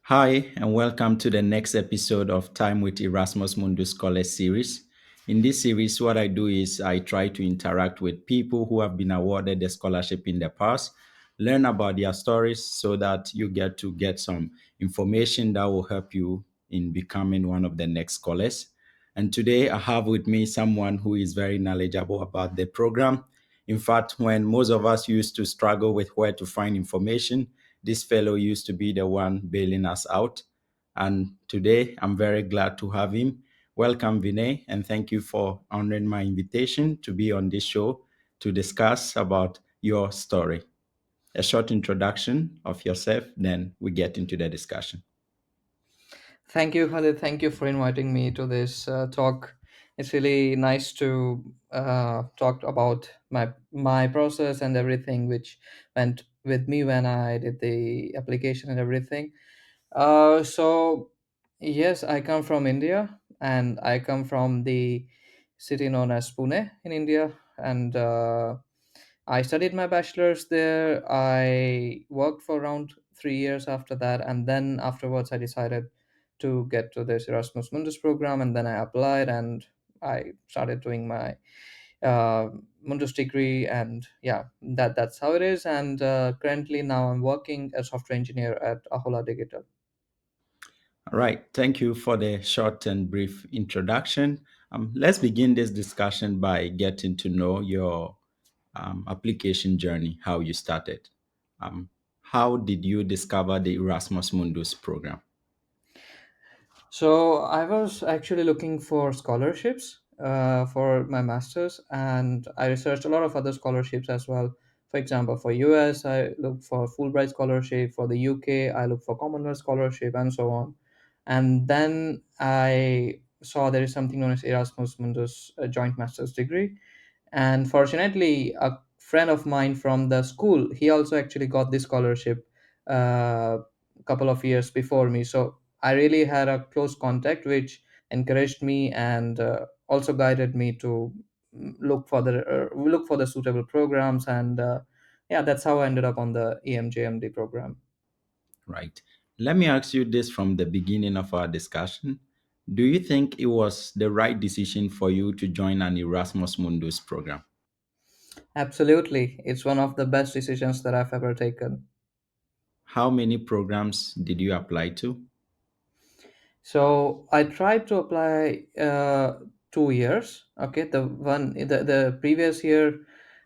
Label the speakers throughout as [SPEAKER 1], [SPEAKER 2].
[SPEAKER 1] Hi, and welcome to the next episode of Time with Erasmus Mundus Scholars series. In this series, what I do is I try to interact with people who have been awarded the scholarship in the past, learn about their stories so that you get some information that will help you in becoming one of the next scholars. And today I have with me someone who is very knowledgeable about the program. In fact, when most of us used to struggle with where to find information, this fellow used to be the one bailing us out. And today I'm very glad to have him. Welcome, Vinay, and thank you for honoring my invitation to be on this show to discuss about your story. A short introduction of yourself, then we get into the discussion.
[SPEAKER 2] Thank you, Khalid. Thank you for inviting me to this talk. It's really nice to talk about my process and everything which went with me when I did the application and everything. So yes, I come from India, and I come from the city known as Pune in India, and I studied my bachelor's there. I worked for around 3 years after that, and then afterwards, I decided to get to this Erasmus Mundus program, and then I applied and I started doing my uh, Mundus degree, and yeah, that's how it is. And currently, now I'm working as software engineer at Ahola Digital.
[SPEAKER 1] All right, thank you for the short and brief introduction. Let's begin this discussion by getting to know your application journey, how you started. Um, how did you discover the Erasmus Mundus program?
[SPEAKER 2] So I was actually looking for scholarships for my masters, and I researched a lot of other scholarships as well. For example, for US, I looked for Fulbright scholarship. For the UK, I looked for Commonwealth scholarship, and so on. And then I saw there is something known as Erasmus Mundus joint master's degree, and fortunately a friend of mine from the school, he also actually got this scholarship a couple of years before me. So I really had a close contact which encouraged me and also guided me to look for the suitable programs, and yeah, that's how I ended up on the EMJMD program.
[SPEAKER 1] Right. Let me ask you this from the beginning of our discussion. Do you think it was the right decision for you to join an Erasmus Mundus program?
[SPEAKER 2] Absolutely, it's one of the best decisions that I've ever taken.
[SPEAKER 1] How many programs did you apply to?
[SPEAKER 2] So I tried to apply 2 years. Okay, the previous year,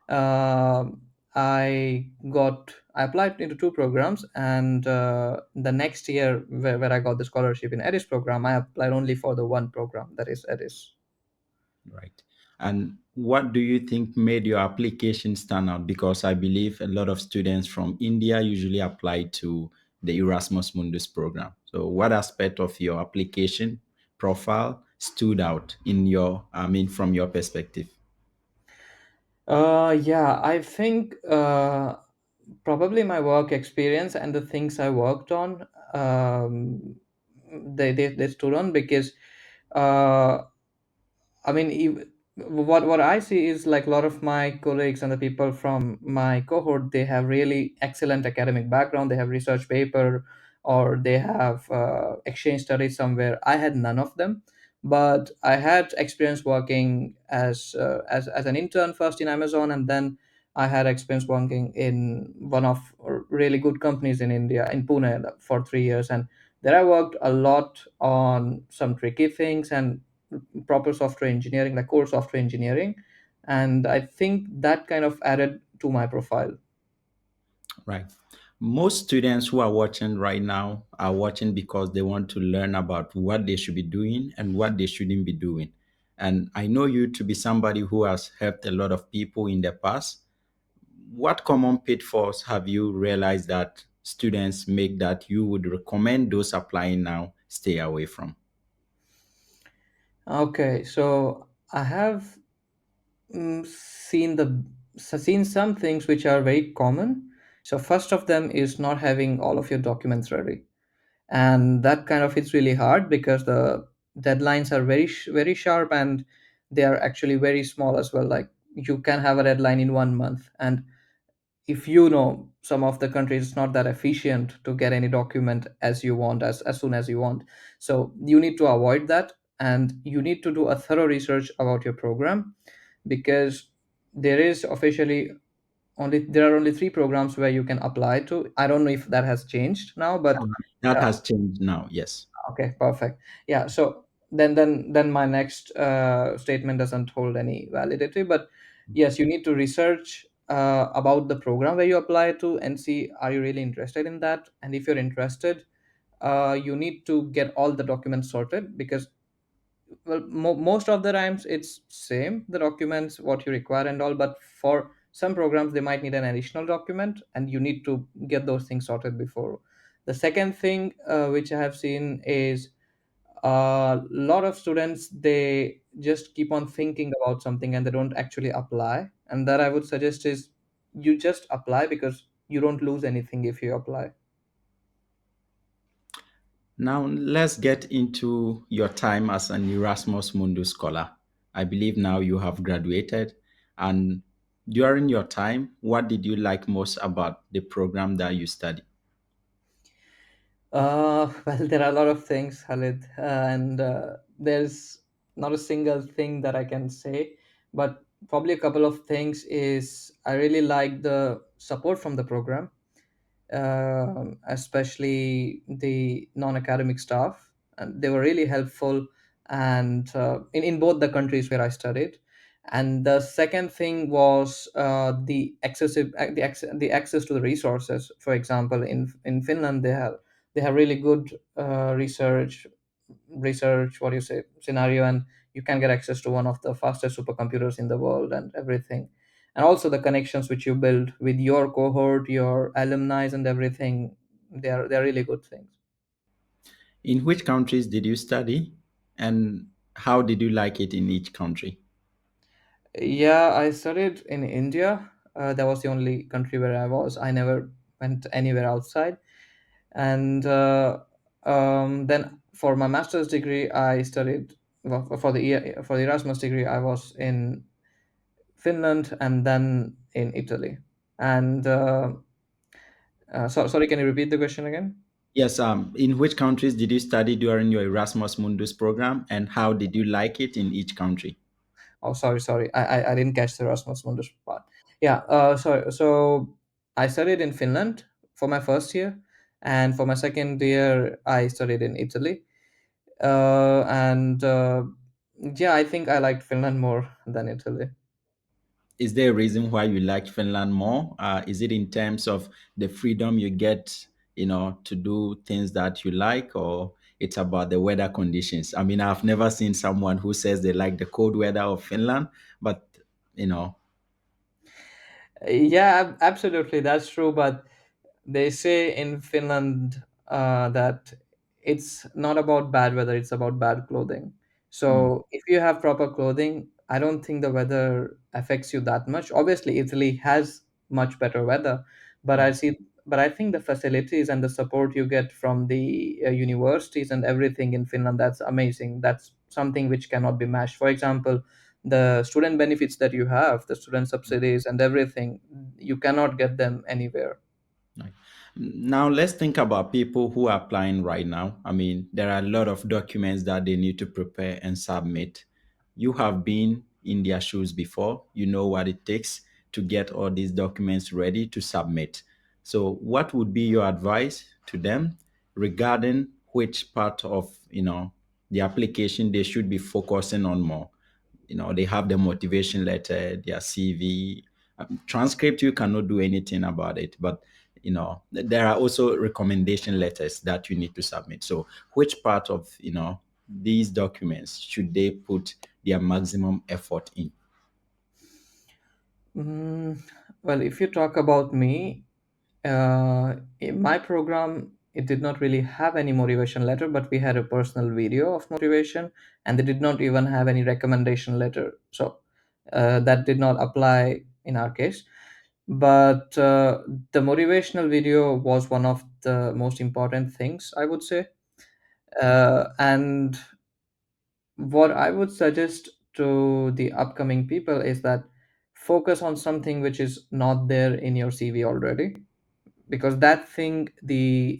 [SPEAKER 2] I applied into two programs, and the next year where I got the scholarship in Edis program, I applied only for the one program, that is Edis.
[SPEAKER 1] Right. And what do you think made your application stand out? Because I believe a lot of students from India usually apply to the Erasmus Mundus program. So, what aspect of your application profile stood out from your perspective?
[SPEAKER 2] Yeah, I think probably my work experience and the things I worked on, they stood on because uh, I mean, what I see is like a lot of my colleagues and the people from my cohort, they have really excellent academic background. They have research paper, or they have exchange studies somewhere. I had none of them, but I had experience working as an intern first in Amazon, and then I had experience working in one of really good companies in India, in Pune, for 3 years, and there I worked a lot on some tricky things and proper software engineering, like core software engineering. And I think that kind of added to my profile.
[SPEAKER 1] Right. Most students who are watching right now are watching because they want to learn about what they should be doing and what they shouldn't be doing. And I know you to be somebody who has helped a lot of people in the past. What common pitfalls have you realized that students make that you would recommend those applying now stay away from?
[SPEAKER 2] Okay, so I have seen some things which are very common. So first of them is not having all of your documents ready, and that kind of hits really hard because the deadlines are very sharp, and they are actually very small as well. Like you can have a deadline in 1 month, and if you know some of the countries it's not that efficient to get any document as you want, as soon as you want. So you need to avoid that, and you need to do a thorough research about your program, because there is officially only there are only three programs where you can apply to. I don't know if that has changed now, but
[SPEAKER 1] That
[SPEAKER 2] yeah.
[SPEAKER 1] has changed now. Yes.
[SPEAKER 2] Okay, perfect. Yeah, so then my next statement doesn't hold any validity, but yes, you need to research about the program where you apply to and see are you really interested in that, and if you're interested, you need to get all the documents sorted, because well, most of the times it's same the documents what you require and all, but for some programs they might need an additional document, and you need to get those things sorted before. The second thing which I have seen is a lot of students they just keep on thinking about something and they don't actually apply, and that I would suggest is you just apply, because you don't lose anything if you apply.
[SPEAKER 1] Now, let's get into your time as an Erasmus Mundus scholar. I believe now you have graduated. And during your time, what did you like most about the program that you studied?
[SPEAKER 2] Well, there are a lot of things, Khalid, and there's not a single thing that I can say, but probably a couple of things is I really like the support from the program, especially the non-academic staff, and they were really helpful, and in both the countries where I studied. And the second thing was the access to the resources. For example, in Finland they have really good research what do you say scenario, and you can get access to one of the fastest supercomputers in the world and everything, and also the connections which you build with your cohort, your alumni and everything. They're really good things.
[SPEAKER 1] In which countries did you study? And how did you like it in each country?
[SPEAKER 2] Yeah, I studied in India. That was the only country where I was. I never went anywhere outside. And then for my master's degree I studied, well, for the Erasmus degree I was in Finland and then in Italy. And sorry, can you repeat the question again?
[SPEAKER 1] Yes, in which countries did you study during your Erasmus Mundus program, and how did you like it in each country?
[SPEAKER 2] Oh, sorry. I didn't catch the Erasmus Mundus part. Yeah. So I studied in Finland for my first year, and for my second year I studied in Italy. And yeah, I think I liked Finland more than Italy.
[SPEAKER 1] Is there a reason why you like Finland more? Is it in terms of the freedom you get, to do things that you like, or it's about the weather conditions? I mean, I've never seen someone who says they like the cold weather of Finland, but you know,
[SPEAKER 2] Yeah, absolutely, that's true. But they say in Finland that it's not about bad weather, it's about bad clothing.
[SPEAKER 1] mm,
[SPEAKER 2] So if you have proper clothing, I don't think the weather affects you that much. Obviously, Italy has much better weather, but
[SPEAKER 1] mm,
[SPEAKER 2] I think the facilities and the support you get from the universities and everything in Finland, that's amazing. That's something which cannot be matched. For example, the student benefits that you have, the student subsidies and everything, you cannot get them anywhere.
[SPEAKER 1] right. Now let's think about people who are applying right now. I mean, there are a lot of documents that they need to prepare and submit. You have been in their shoes before. You know what it takes to get all these documents ready to submit. So, what would be your advice to them regarding which part of, the application they should be focusing on more? They have the motivation letter, their CV, transcript. You cannot do anything about it, but there are also recommendation letters that you need to submit. So, which part of these documents should they put their maximum effort in?
[SPEAKER 2] Mm, well, if you talk about me, in my program, it did not really have any motivation letter, but we had a personal video of motivation, and they did not even have any recommendation letter. So that did not apply in our case. But the motivational video was one of the most important things, I would say. And what I would suggest to the upcoming people is that focus on something which is not there in your CV already, because that thing the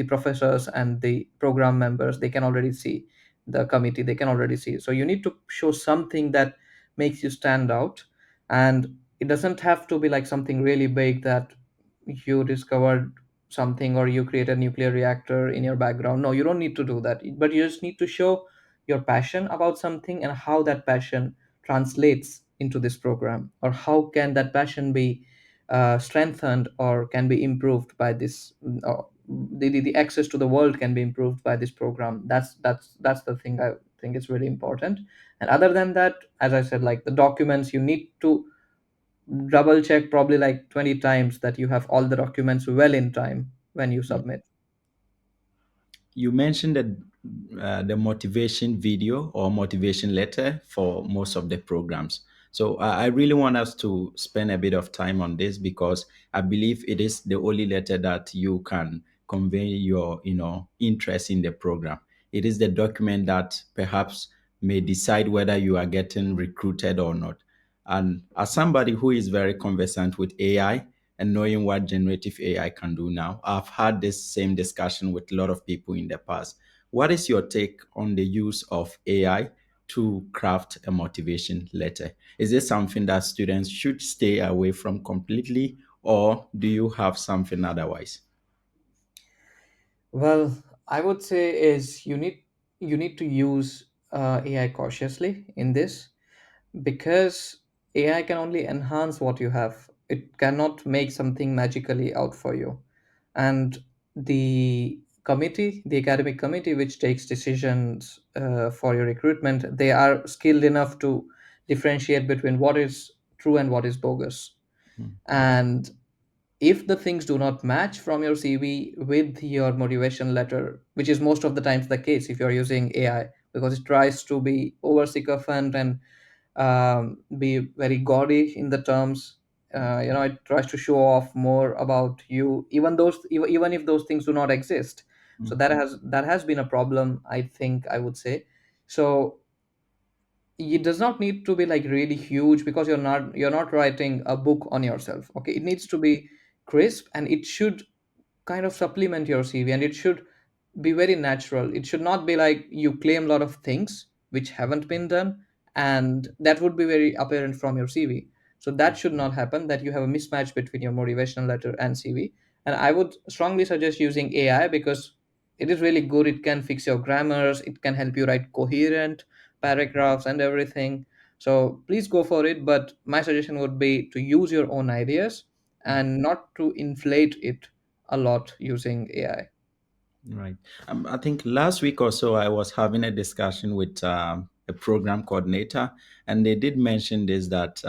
[SPEAKER 2] professors and the program members, they can already see, the committee, they can already see. So you need to show something that makes you stand out. And it doesn't have to be like something really big, that you discovered something or you create a nuclear reactor in your background. No, you don't need to do that, but you just need to show your passion about something and how that passion translates into this program, or how can that passion be strengthened or can be improved by this, or the access to the world can be improved by this program. That's the thing I think is really important. And other than that, as I said, like the documents, you need to double check probably like 20 times that you have all the documents well in time when you submit.
[SPEAKER 1] You mentioned that the motivation video or motivation letter for most of the programs. So I really want us to spend a bit of time on this because I believe it is the only letter that you can convey your, interest in the program. It is the document that perhaps may decide whether you are getting recruited or not. And as somebody who is very conversant with AI, and knowing what generative AI can do now. I've had this same discussion with a lot of people in the past. What is your take on the use of AI to craft a motivation letter? Is this something that students should stay away from completely, or do you have something otherwise?
[SPEAKER 2] Well, I would say is you need to use AI cautiously in this, because AI can only enhance what you have. It cannot make something magically out for you. And the academic committee, which takes decisions for your recruitment, they are skilled enough to differentiate between what is true and what is bogus.
[SPEAKER 1] Mm,
[SPEAKER 2] And if the things do not match from your CV with your motivation letter, which is most of the times the case if you're using AI, because it tries to be over sycophant and be very gaudy in the terms. It tries to show off more about you, even if those things do not exist. So
[SPEAKER 1] mm,
[SPEAKER 2] that has been a problem, I think, I would say. So it does not need to be like really huge, because you're not writing a book on yourself. Okay, it needs to be crisp, and it should kind of supplement your CV, and it should be very natural. It should not be like you claim a lot of things which haven't been done, and that would be very apparent from your CV. So that should not happen, that you have a mismatch between your motivational letter and CV. And I would strongly suggest using AI, because it is really good. It can fix your grammars, it can help you write coherent paragraphs and everything. So please go for it, but my suggestion would be to use your own ideas
[SPEAKER 1] mm.
[SPEAKER 2] and not to inflate it a lot using AI.
[SPEAKER 1] Right. I think last week or so, I was having a discussion with a program coordinator, and they did mention this that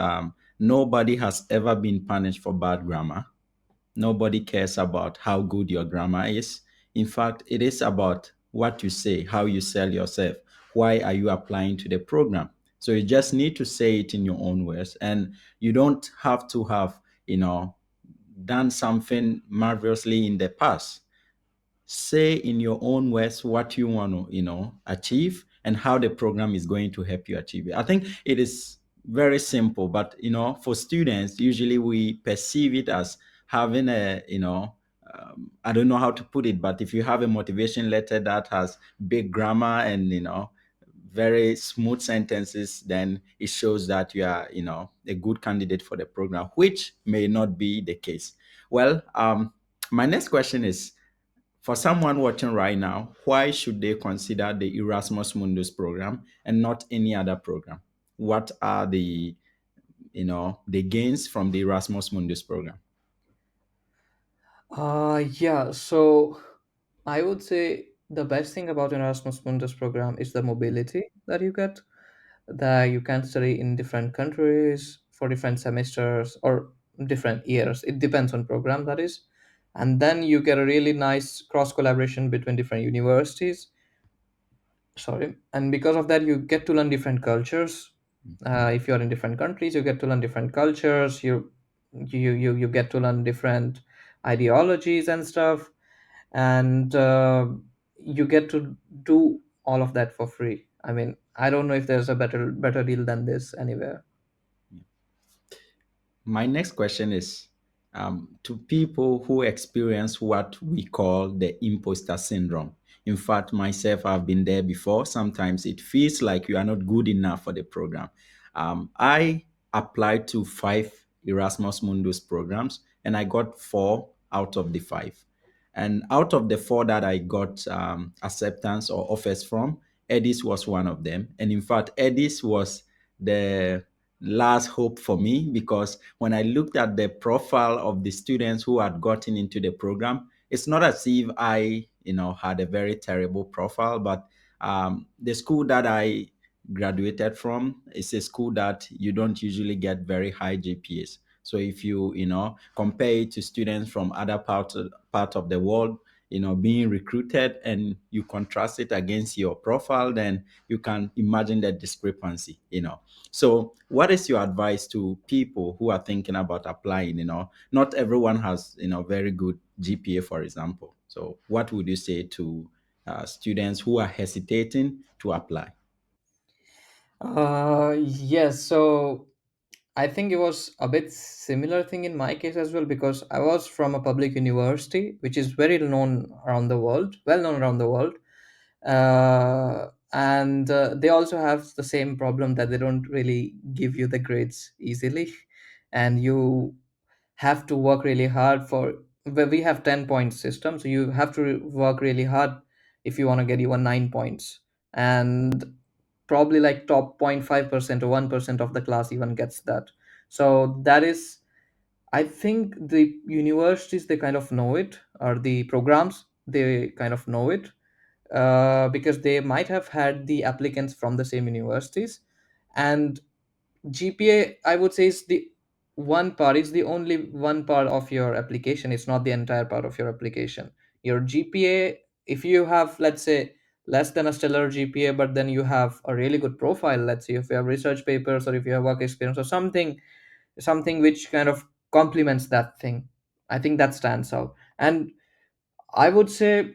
[SPEAKER 1] nobody has ever been punished for bad grammar. Nobody cares about how good your grammar is. In fact, it is about what you say, how you sell yourself. Why are you applying to the program? So you just need to say it in your own words, and you don't have to have, done something marvelously in the past. Say in your own words what you want to achieve and how the program is going to help you achieve it. I think it is very simple, but for students usually we perceive it as having a I don't know how to put it, but if you have a motivation letter that has big grammar and very smooth sentences, then it shows that you are a good candidate for the program, which may not be the case. Well, my next question is, for someone watching right now, why should they consider the Erasmus Mundus program and not any other program? What are the gains from the Erasmus Mundus program?
[SPEAKER 2] Yeah, so I would say the best thing about Erasmus Mundus program is the mobility that you get, that you can study in different countries for different semesters or different years. It depends on program, that is. And then you get a really nice cross collaboration between different universities. Sorry. And because of that, you get to learn different cultures. If you're in different countries, you get to learn different cultures. You get to learn different ideologies and stuff. And you get to do all of that for free. I mean, I don't know if there's a better deal than this anywhere.
[SPEAKER 1] my next question is, to people who experience what we call the imposter syndrome. In fact, myself, I've been there before. Sometimes it feels like you are not good enough for the program. I applied to 5 Erasmus Mundus programs and I got 4 out of the 5. And out of the 4 that I got acceptance or offers from, Edis was one of them. And in fact, Edis was the last hope for me, because when I looked at the profile of the students who had gotten into the program, it's not as if I, had a very terrible profile, but the school that I graduated from is a school that you don't usually get very high GPAs. So if you, compare it to students from other part of the world, being recruited, and you contrast it against your profile, then you can imagine the discrepancy. So, what is your advice to people who are thinking about applying? Not everyone has, very good GPA, for example. So, what would you say to students who are hesitating to apply?
[SPEAKER 2] Yes. So I think it was a bit similar thing in my case as well, because I was from a public university, which is very known around the world, well known around the world. And they also have the same problem that they don't really give you the grades easily, and you have to work really hard for. Where we have 10 point system, so you have to work really hard if you want to get even 9 points, and probably like top 0.5% or 1% of the class even gets that. So that is, I think the universities, they kind of know it, or the programs, they kind of know it, because they might have had the applicants from the same universities. And GPA, I would say, is the one part, it's the only one part of your application. It's not the entire part of your application. Your GPA, if you have, let's say, less than a stellar GPA, but then you have a really good profile, let's say if you have research papers or if you have work experience or something which kind of complements that thing, I think that stands out. And I would say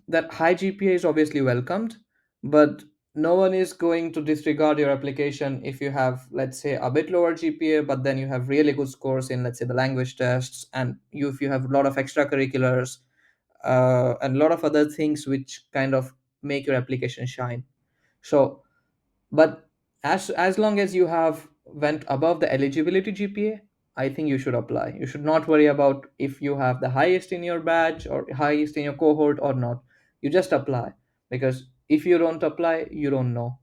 [SPEAKER 2] that high GPA is obviously welcomed, but no one is going to disregard your application if you have, let's say, a bit lower GPA, but then you have really good scores in, let's say, the language tests, and if you have a lot of extracurriculars, and a lot of other things which kind of make your application shine. So, but as long as you have went above the eligibility GPA, I think you should apply. You should not worry about if you have the highest in your batch or highest in your cohort or not. You just apply, because if you don't apply, you don't know.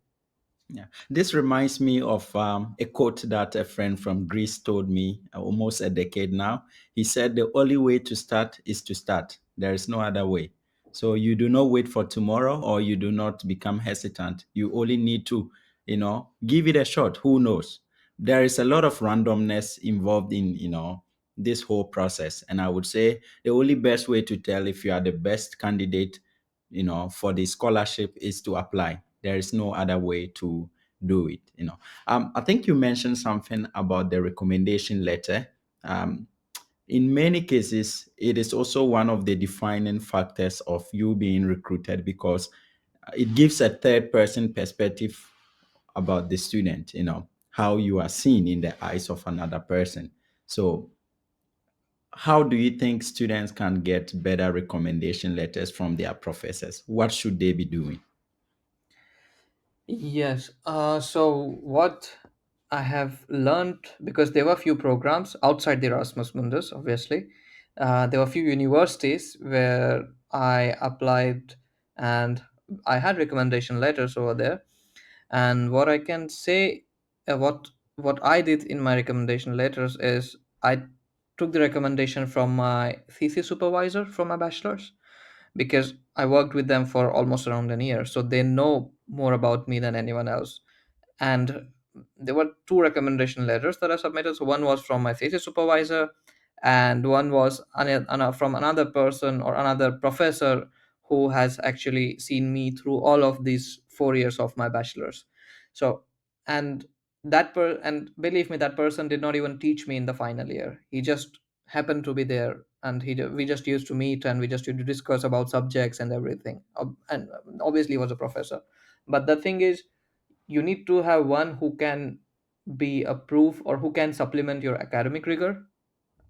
[SPEAKER 1] Yeah. This reminds me of a quote that a friend from Greece told me almost a decade now. He said, "The only way to start is to start. There is no other way." So you do not wait for tomorrow, or you do not become hesitant. You only need to, give it a shot. Who knows? There is a lot of randomness involved in, this whole process. And I would say the only best way to tell if you are the best candidate, for the scholarship is to apply. There is no other way to do it. I think you mentioned something about the recommendation letter. Um, in many cases, it is also one of the defining factors of you being recruited, because it gives a third person perspective about the student, how you are seen in the eyes of another person. So, how do you think students can get better recommendation letters from their professors? What should they be doing?
[SPEAKER 2] Yes. So what I have learned, because there were few programs outside the Erasmus Mundus, obviously, there were few universities where I applied, and I had recommendation letters over there. And what I can say, what I did in my recommendation letters is I took the recommendation from my thesis supervisor from my bachelor's, because I worked with them for almost around a year, so they know more about me than anyone else. And there were two recommendation letters that I submitted. So one was from my thesis supervisor, and one was from another person or another professor who has actually seen me through all of these 4 years of my bachelor's. So, and and believe me, that person did not even teach me in the final year. He just happened to be there, and we just used to meet, and we just used to discuss about subjects and everything. And obviously he was a professor. But the thing is, you need to have one who can be a proof, or who can supplement your academic rigor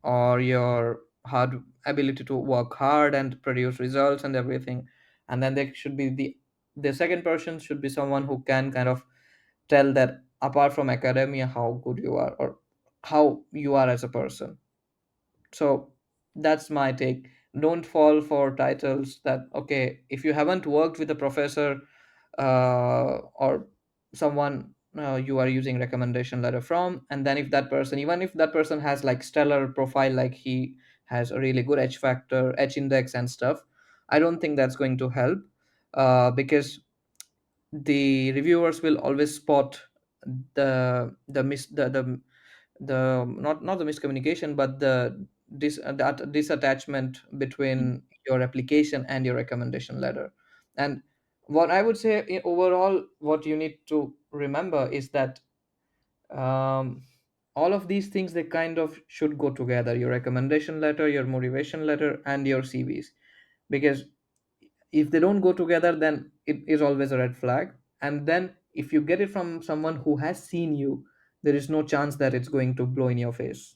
[SPEAKER 2] or your hard ability to work hard and produce results and everything. And then there should be the second person should be someone who can kind of tell that apart from academia how good you are, or how you are as a person. So that's my take. Don't fall for titles that, okay, if you haven't worked with a professor or someone you are using recommendation letter from, and then if that person, even if that person has like stellar profile, like he has a really good H factor, H index and stuff, I don't think that's going to help, because the reviewers will always spot the not the miscommunication, but the that disattachment between your application and your recommendation letter. And what I would say, overall, what you need to remember is that um, all of these things, they kind of should go together: your recommendation letter, your motivation letter, and your CVs. Because if they don't go together, then it is always a red flag. And then if you get it from someone who has seen you, there is no chance that it's going to blow in your face.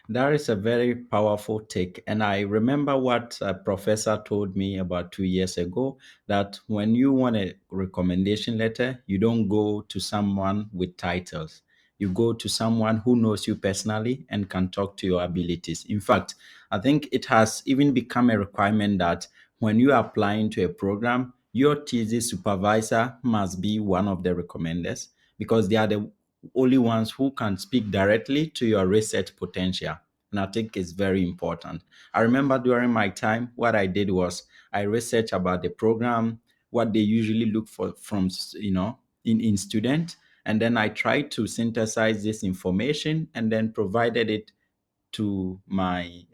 [SPEAKER 1] That is a very powerful take. And I remember what a professor told me about 2 years ago, that when you want a recommendation letter, you don't go to someone with titles. You go to someone who knows you personally and can talk to your abilities. In fact, I think it has even become a requirement that when you are applying to a program, your thesis supervisor must be one of the recommenders, because they are the only ones who can speak directly to your research potential. And I think it's very important. I remember during my time, what I did was I researched about the program, what they usually look for from, in student. And then I tried to synthesize this information and then provided it to my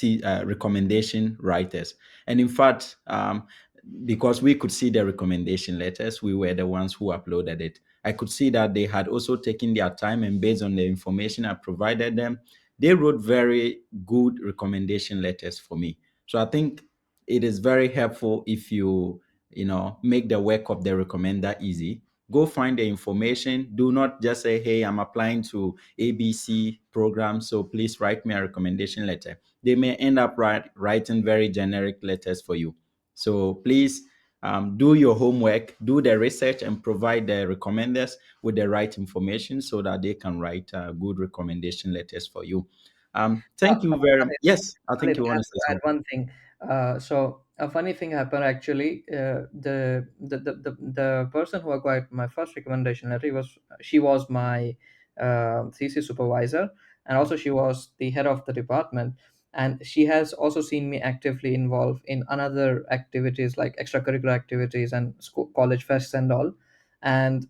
[SPEAKER 1] recommendation writers. And in fact, because we could see the recommendation letters, we were the ones who uploaded it. I could see that they had also taken their time, and based on the information I provided them, they wrote very good recommendation letters for me. So I think it is very helpful if make the work of the recommender easy. Go find the information. Do not just say, hey, I'm applying to ABC program, so please write me a recommendation letter. They may end up writing very generic letters for you. So please do your homework, do the research, and provide the recommenders with the right information so that they can write good recommendation letters for you. Thank you very much.
[SPEAKER 2] Khalid,
[SPEAKER 1] Yes, I think
[SPEAKER 2] Khalid,
[SPEAKER 1] you
[SPEAKER 2] I
[SPEAKER 1] want to
[SPEAKER 2] have
[SPEAKER 1] say
[SPEAKER 2] to add
[SPEAKER 1] something.
[SPEAKER 2] one thing. So a funny thing happened actually. The person who acquired my first recommendation letter, she was my thesis supervisor, and also she was the head of the department. And she has also seen me actively involved in another activities like extracurricular activities and school, college fests and all. And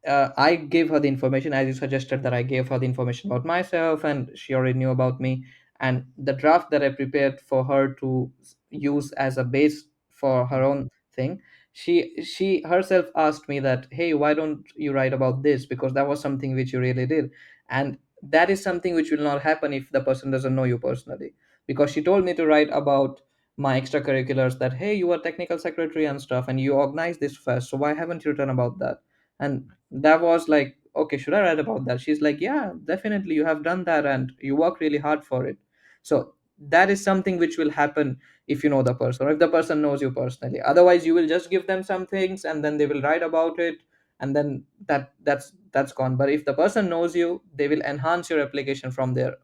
[SPEAKER 2] I gave her the information as you suggested, that I gave her the information about myself, and she already knew about me. And the draft that I prepared for her to use as a base for her own thing, she herself asked me that, hey, why don't you write about this, because that was something which you really did. And that is something which will not happen if the person doesn't know you personally, because she told me to write about my extracurriculars, that hey, you were technical secretary and stuff, and you organized this fest, so why haven't you written about that? And that was like, okay, should I write about that? She's like, yeah, definitely, you have done that and you work really hard for it. So that is something which will happen if you know the person, or if the person knows you personally. Otherwise you will just give them some things and then they will write about it, and then that's gone. But if the person knows you, they will enhance your application from there,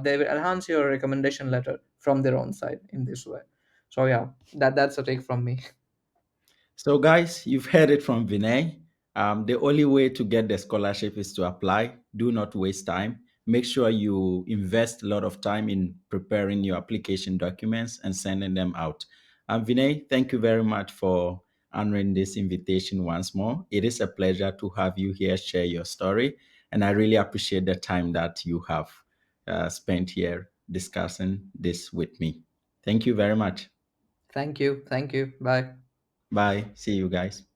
[SPEAKER 2] they will enhance your recommendation letter from their own side in this way. So yeah, that's a take from me.
[SPEAKER 1] So, guys, you've heard it from Vinay. The only way to get the scholarship is to apply. Do not waste time. Make sure you invest a lot of time in preparing your application documents and sending them out. Vinay, thank you very much for honoring this invitation once more. It is a pleasure to have you here share your story, and I really appreciate the time that you have spent here discussing this with me. Thank you very much.
[SPEAKER 2] Thank you, bye.
[SPEAKER 1] Bye. See you guys.